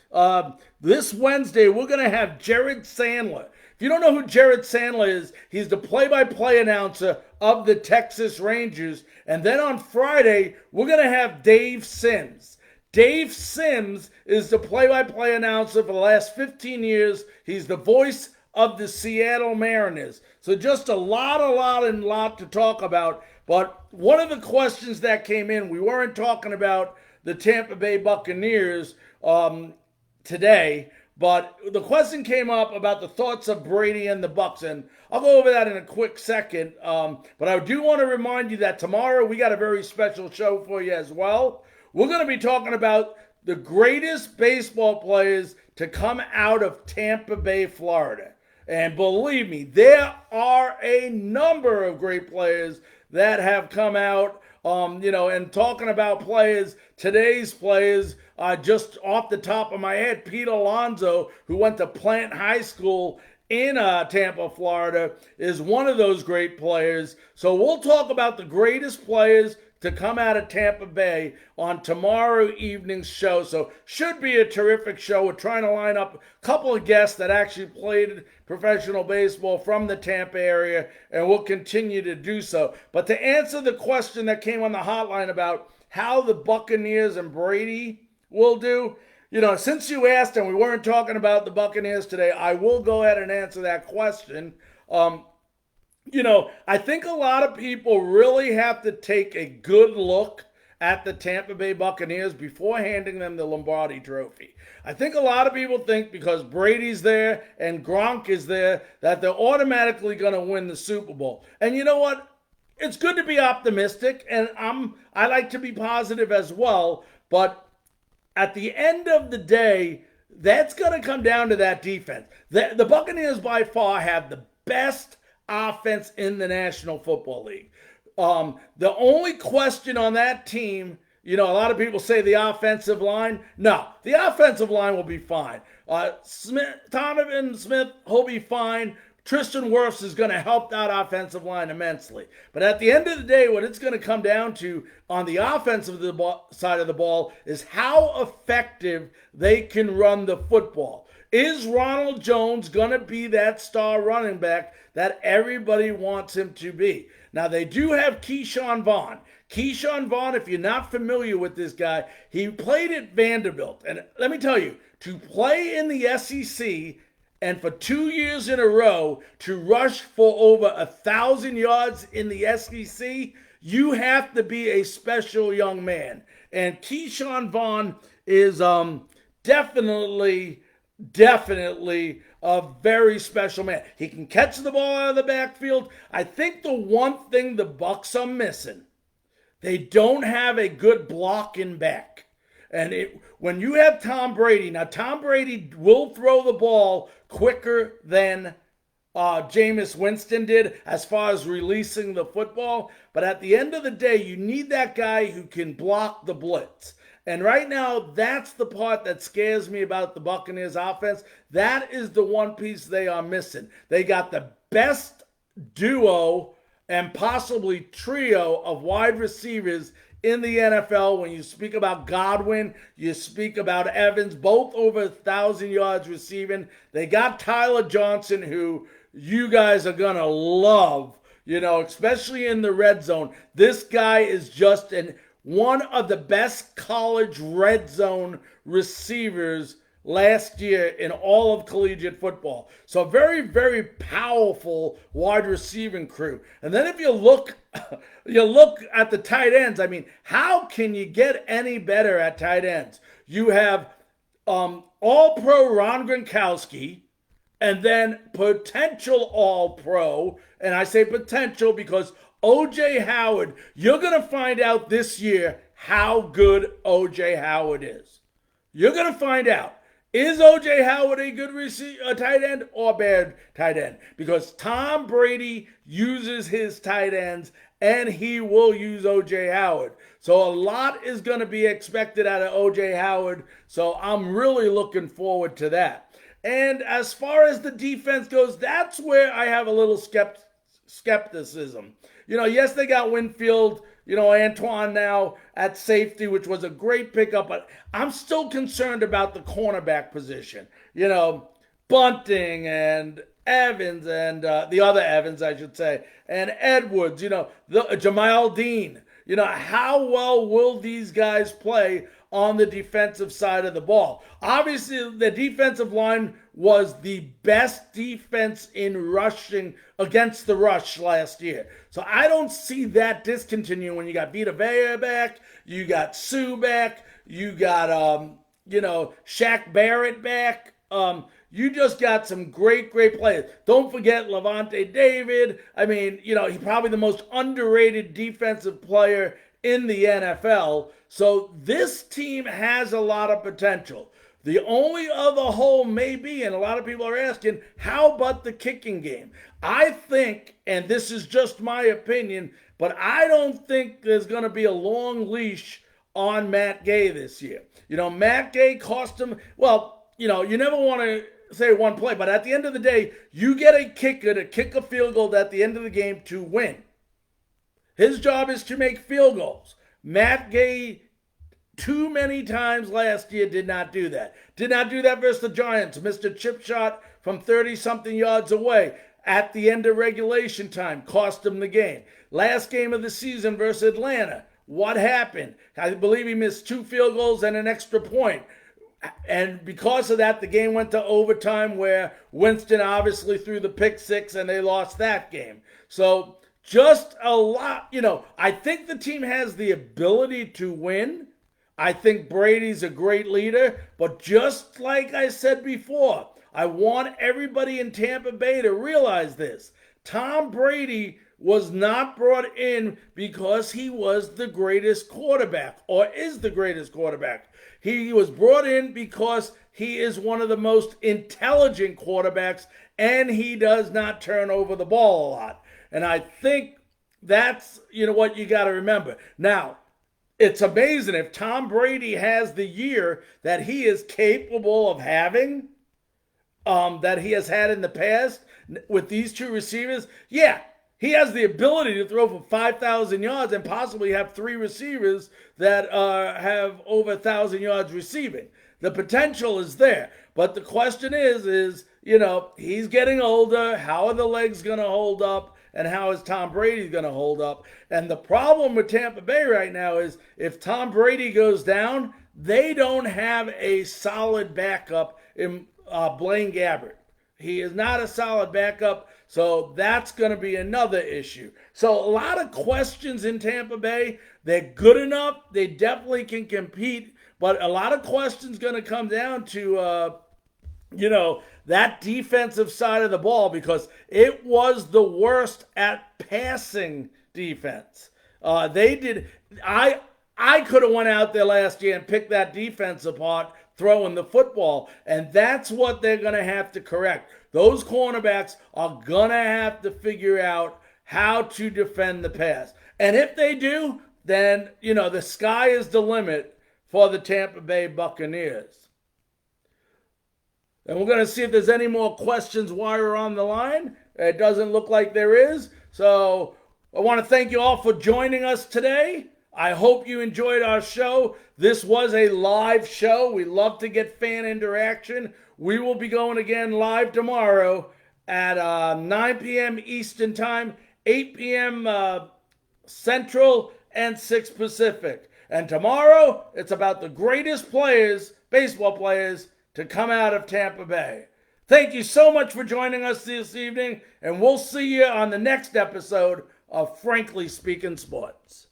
Speaker 1: This Wednesday, we're going to have Jared Sandler. If you don't know who Jared Sandler is, he's the play-by-play announcer of the Texas Rangers. And then on Friday, we're going to have Dave Sims. Dave Sims is the play-by-play announcer for the last 15 years. He's the voice of the Seattle Mariners. So just a lot to talk about. But one of the questions that came in, we weren't talking about the Tampa Bay Buccaneers today, but the question came up about the thoughts of Brady and the Bucs, and I'll go over that in a quick second. But I do want to remind you that tomorrow we got a very special show for you as well. We're going to be talking about the greatest baseball players to come out of Tampa Bay, Florida. And believe me, there are a number of great players that have come out, and talking about players, today's players, just off the top of my head, Pete Alonso, who went to Plant High School in Tampa, Florida, is one of those great players. So we'll talk about the greatest players to come out of Tampa Bay on tomorrow evening's show. So should be a terrific show. We're trying to line up a couple of guests that actually played professional baseball from the Tampa area, and we'll continue to do so. But to answer the question that came on the hotline about how the Buccaneers and Brady will do, since you asked and we weren't talking about the Buccaneers today, I will go ahead and answer that question. I think a lot of people really have to take a good look at the Tampa Bay Buccaneers before handing them the Lombardi Trophy. I think a lot of people think because Brady's there and Gronk is there that they're automatically going to win the Super Bowl. And you know what? It's good to be optimistic, and I like to be positive as well. But at the end of the day, that's going to come down to that defense. The Buccaneers by far have the best offense in the National Football League. The only question on that team, a lot of people say the offensive line. No, the offensive line will be fine. Donovan Smith, he'll be fine. Tristan Wirfs is going to help that offensive line immensely. But at the end of the day, what it's going to come down to on the offensive side of the ball is how effective they can run the football. Is Ronald Jones going to be that star running back that everybody wants him to be? Now, they do have Keyshawn Vaughn. Keyshawn Vaughn, if you're not familiar with this guy, he played at Vanderbilt. And let me tell you, to play in the SEC and for 2 years in a row to rush for over 1,000 yards in the SEC, you have to be a special young man. And Keyshawn Vaughn is definitely a very special man. He can catch the ball out of the backfield. I think the one thing the Bucs are missing, they don't have a good blocking back. And when you have Tom Brady, now Tom Brady will throw the ball quicker than Jameis Winston did as far as releasing the football. But at the end of the day, you need that guy who can block the blitz. And right now, that's the part that scares me about the Buccaneers offense. That is the one piece they are missing. They got the best duo and possibly trio of wide receivers in the NFL. When you speak about Godwin, you speak about Evans, both over 1,000 yards receiving. They got Tyler Johnson, who you guys are going to love, especially in the red zone. This guy is just one of the best college red zone receivers last year in all of collegiate football. So a very, very powerful wide receiving crew. And then if you look at the tight ends, I mean, how can you get any better at tight ends? You have all-pro Ron Gronkowski, and then potential all-pro, and I say potential because O.J. Howard, you're going to find out this year how good O.J. Howard is. You're going to find out. Is O.J. Howard a good tight end or bad tight end? Because Tom Brady uses his tight ends, and he will use O.J. Howard. So a lot is going to be expected out of O.J. Howard, so I'm really looking forward to that. And as far as the defense goes, that's where I have a little skepticism. Yes, they got Winfield, Antoine now at safety, which was a great pickup, but I'm still concerned about the cornerback position. Bunting and Evans and the other Evans, I should say, and Edwards, Jamal Dean. How well will these guys play on the defensive side of the ball? Obviously, the defensive line was the best defense in rushing against the rush last year. So I don't see that discontinuing when you got Vita Vea back, you got Sue back, you got, Shaq Barrett back. You just got some great players. Don't forget Levante David. I mean, he's probably the most underrated defensive player in the NFL. So this team has a lot of potential. The only other hole may be, and a lot of people are asking, how about the kicking game? I think, and this is just my opinion, but I don't think there's going to be a long leash on Matt Gay this year. Matt Gay cost him, you never want to say one play, but at the end of the day, you get a kicker to kick a field goal at the end of the game to win. His job is to make field goals. Matt Gay, too many times last year, did not do that. Did not do that versus the Giants. Missed a chip shot from 30-something yards away at the end of regulation time. Cost him the game. Last game of the season versus Atlanta. what happened? I believe he missed 2 field goals and an extra point. And because of that, the game went to overtime where Winston obviously threw the pick six and they lost that game. So just a lot, I think the team has the ability to win. I think Brady's a great leader, but just like I said before, I want everybody in Tampa Bay to realize this. Tom Brady was not brought in because he was the greatest quarterback or is the greatest quarterback. He was brought in because he is one of the most intelligent quarterbacks and he does not turn over the ball a lot. And I think that's, what you got to remember. Now, it's amazing if Tom Brady has the year that he is capable of having, that he has had in the past with these 2 receivers. Yeah, he has the ability to throw for 5,000 yards and possibly have 3 receivers that have over 1,000 yards receiving. The potential is there. But the question is, he's getting older. How are the legs going to hold up? And how is Tom Brady going to hold up? And the problem with Tampa Bay right now is if Tom Brady goes down, they don't have a solid backup in Blaine Gabbert. He is not a solid backup, so that's going to be another issue. So a lot of questions in Tampa Bay. They're good enough. They definitely can compete, but a lot of questions going to come down to, that defensive side of the ball because it was the worst at passing defense. They did. I could have went out there last year and picked that defense apart throwing the football, and that's what they're going to have to correct. Those cornerbacks are going to have to figure out how to defend the pass. And if they do, then, the sky is the limit for the Tampa Bay Buccaneers. And we're going to see if there's any more questions while we're on the line. It doesn't look like there is. So I want to thank you all for joining us today. I hope you enjoyed our show. This was a live show. We love to get fan interaction. We will be going again live tomorrow at 9 p.m. Eastern Time, 8 p.m. Central, and 6 Pacific. And tomorrow, it's about the greatest players, baseball players, to come out of Tampa Bay. Thank you so much for joining us this evening, and we'll see you on the next episode of Frankly Speaking Sports.